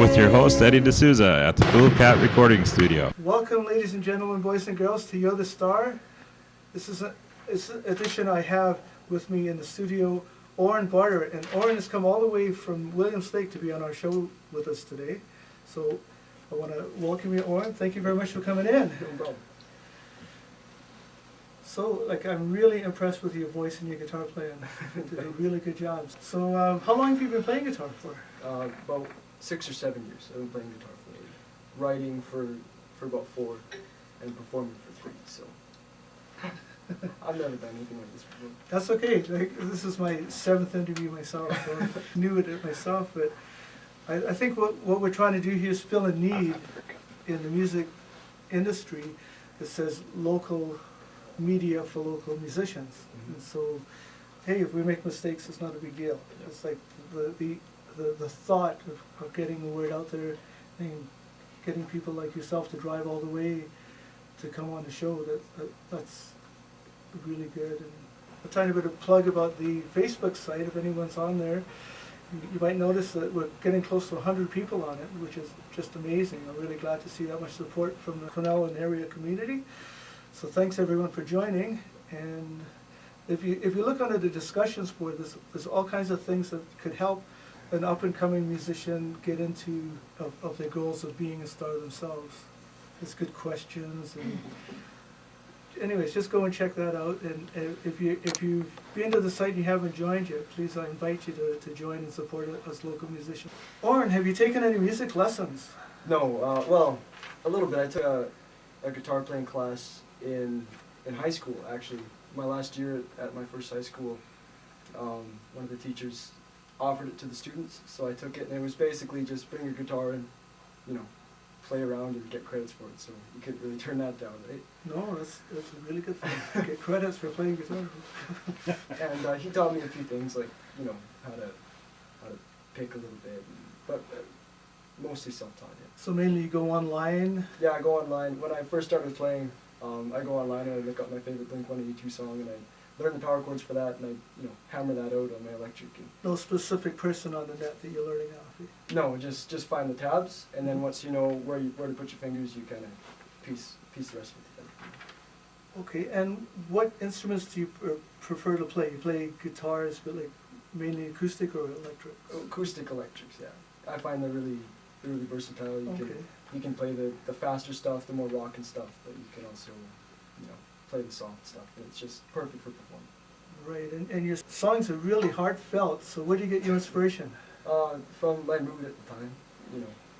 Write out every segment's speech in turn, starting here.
with your host, Eddie D'Souza, at the Cool Cat Recording Studio. Welcome, ladies and gentlemen, boys and girls, to You're the Star. This is an edition I have with me in the studio, Oren Barter. And Oren has come all the way from Williams Lake to be on our show with us today. So I want to welcome you, Oren. Thank you very much for coming in. No problem. So, I'm really impressed with your voice and your guitar playing. You did a really good job. So, how long have you been playing guitar for? About 6 or 7 years. I've been playing guitar for 8. Writing for about 4, and performing for 3. So I've never done anything like this before. That's okay. This is my 7th interview myself, so I knew it myself. But I think what we're trying to do here is fill a need in the music industry that says local media for local musicians. Mm-hmm. And so, hey, if we make mistakes, it's not a big deal. Yeah. It's like the thought of getting the word out there and getting people like yourself to drive all the way to come on the show, that's really good. And a tiny bit of plug about the Facebook site, if anyone's on there. You might notice that we're getting close to 100 people on it, which is just amazing. I'm really glad to see that much support from the Cornell and area community. So thanks everyone for joining. And if you look under the discussions board, there's all kinds of things that could help an up-and-coming musician get into of their goals of being a star themselves. There's good questions. And anyways, just go and check that out. And if you've been to the site and you haven't joined yet, please, I invite you to join and support us local musicians. Oren, have you taken any music lessons? No, well, a little bit. I took a guitar playing class in high school, actually. My last year at my first high school, one of the teachers offered it to the students, so I took it, and it was basically just bring your guitar and, play around and get credits for it, so you couldn't really turn that down, right? No, that's a really good thing. Get credits for playing guitar. And he taught me a few things, like, how to pick a little bit, but mostly self-taught, yeah. So mainly you go online? Yeah, I go online. When I first started playing, I go online and I look up my favorite Blink-182 song, and I learn the power chords for that, and I hammer that out on my electric. And no specific person on the net that you're learning off? no, just find the tabs, and then once you know where to put your fingers, you kind of piece the rest of it together. Okay, and what instruments do you prefer to play? You play guitars, but mainly acoustic or electric? Acoustic electrics, yeah. I find they're really versatile. Okay. You can play the faster stuff, the more rockin' stuff, but you can also, play the soft stuff, and it's just perfect for performing. Right, and your songs are really heartfelt, so where do you get your inspiration? From my mood at the time,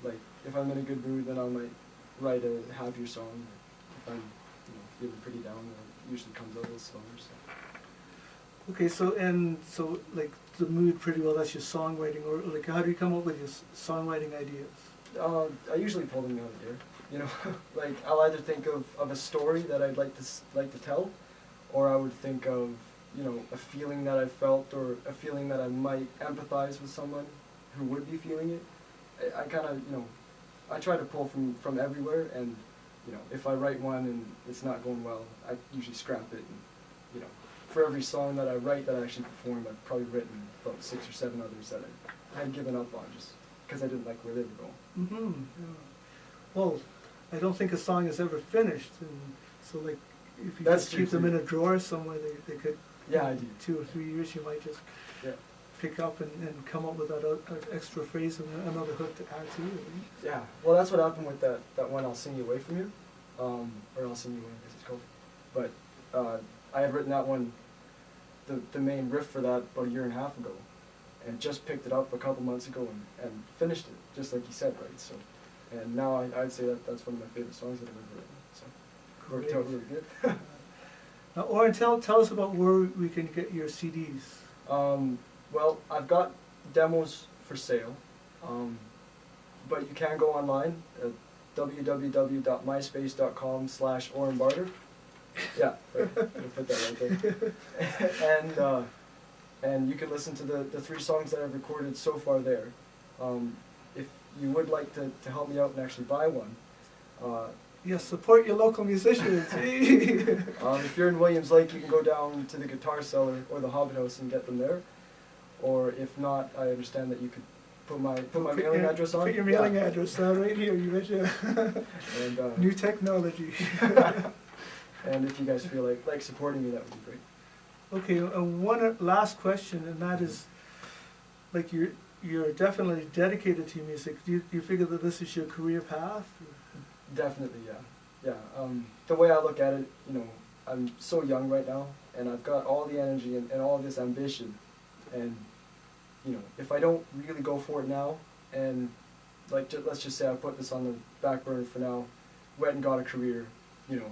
like if I'm in a good mood, then I might write a happier song. If I'm, feeling pretty down, it usually comes out a little slower. So. Okay, so the mood pretty well, that's your songwriting, or how do you come up with your songwriting ideas? I usually pull them out of here. Like I'll either think of a story that I'd like to tell, or I would think of a feeling that I felt, or a feeling that I might empathize with someone who would be feeling it. I kind of I try to pull from everywhere, and if I write one and it's not going well, I usually scrap it. And for every song that I write that I actually perform, I've probably written about 6 or 7 others that I had given up on just because I didn't like where they were going. Mm-hmm. Yeah. Well, I don't think a song is ever finished, and so if you That's just keep them in a drawer somewhere, they could. Yeah, I do. 2 or 3 years, you might just pick up and come up with that extra phrase and another hook to add to it. Yeah, well, that's what happened with that one, I'll Sing You Away From You, or I'll Sing You Away, as it's called. But I had written that one, the main riff for that, about 1.5 years ago, and just picked it up a couple months ago and finished it, just like you said, right? So, and now I'd say that's one of my favorite songs that I've ever written. So, worked out really good. Now, Oren, tell us about where we can get your CDs. Well, I've got demos for sale, but you can go online at www.myspace.com/Oren Barter. Yeah, right. I'll put that right there. And you can listen to the 3 songs that I've recorded so far there. If you would like to help me out and actually buy one, yes, support your local musicians. if you're in Williams Lake, you can go down to the Guitar Cellar or the Hobbit House and get them there. Or if not, I understand that you could put my mailing address on. Put your mailing address down right here. You betcha. And New technology. and if you guys feel like supporting me, that would be great. Okay, one last question, and that is, like you're definitely dedicated to music. Do you figure that this is your career path? Definitely, yeah. The way I look at it, you know, I'm so young right now, and I've got all the energy and all this ambition, and you know, if I don't really go for it now, and like let's just say I put this on the back burner for now, went and got a career, you know,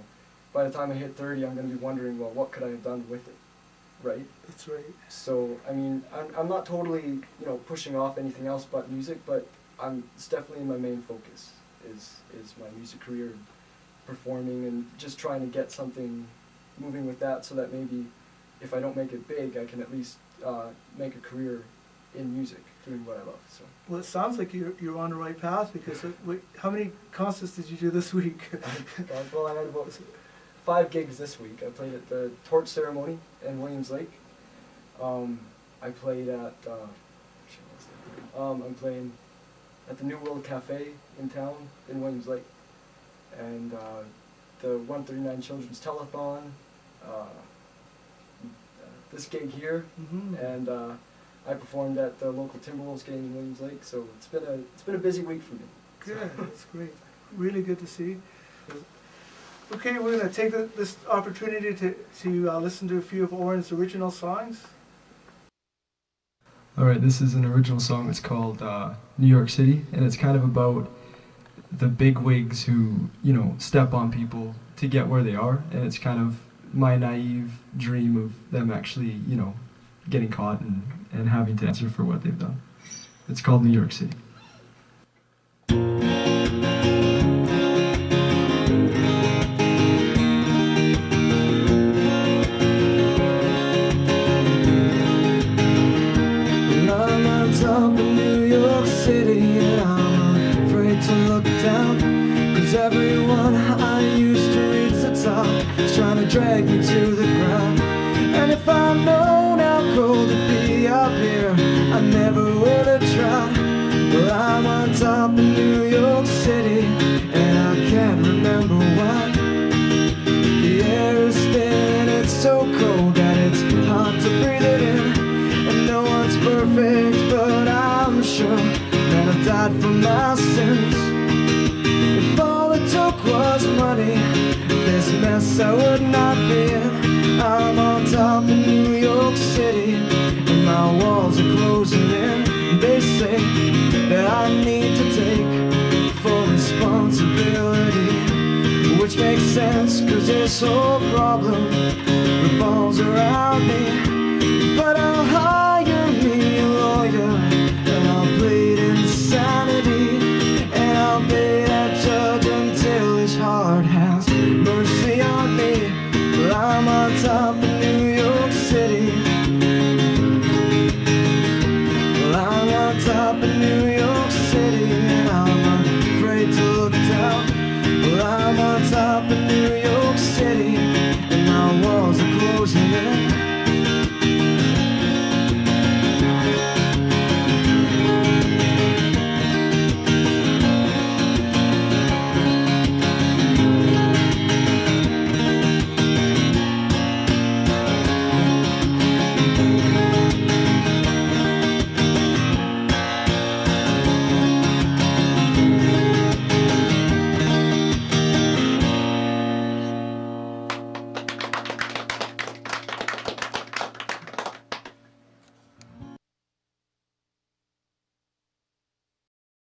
by the time I hit 30, I'm going to be wondering, well, what could I have done with it, right? That's right. So I mean, I'm not totally, you know, pushing off anything else but music, but it's definitely my main focus is my music career, performing, and just trying to get something moving with that, so that maybe if I don't make it big, I can at least make a career in music, doing what I love. So. Well, it sounds like you're on the right path, because how many concerts did you do this week? Well, I had about 5 gigs this week. I played at the torch ceremony in Williams Lake. I played at I'm playing at the New World Cafe in town in Williams Lake, and the 139 Children's Telethon, this gig here, and I performed at the local Timberwolves game in Williams Lake. So it's been a busy week for me. Good, that's great. Really good to see. Okay, we're going to take this opportunity to listen to a few of Oren's original songs. Alright, this is an original song. It's called New York City, and it's kind of about the big wigs who, you know, step on people to get where they are, and it's kind of my naive dream of them actually, you know, getting caught and having to answer for what they've done. It's called New York City. Up in New York City, and I'm afraid to look down, 'cause everyone I used to reach the top is trying to drag me to the ground. And if I'd known how cold it'd be up here, I never would have tried. Well, I'm on top in New York City, and I can't remember why. The air is thin, it's so cold that it's hard to breathe it in. And no one's perfect, but I'm sure that I died for my sins. If all it took was money, this mess I would not be in. I'm on top in New York City, and my walls are closing in. They say that I need to take full responsibility, which makes sense, 'cause this whole problem revolves around me. But I'll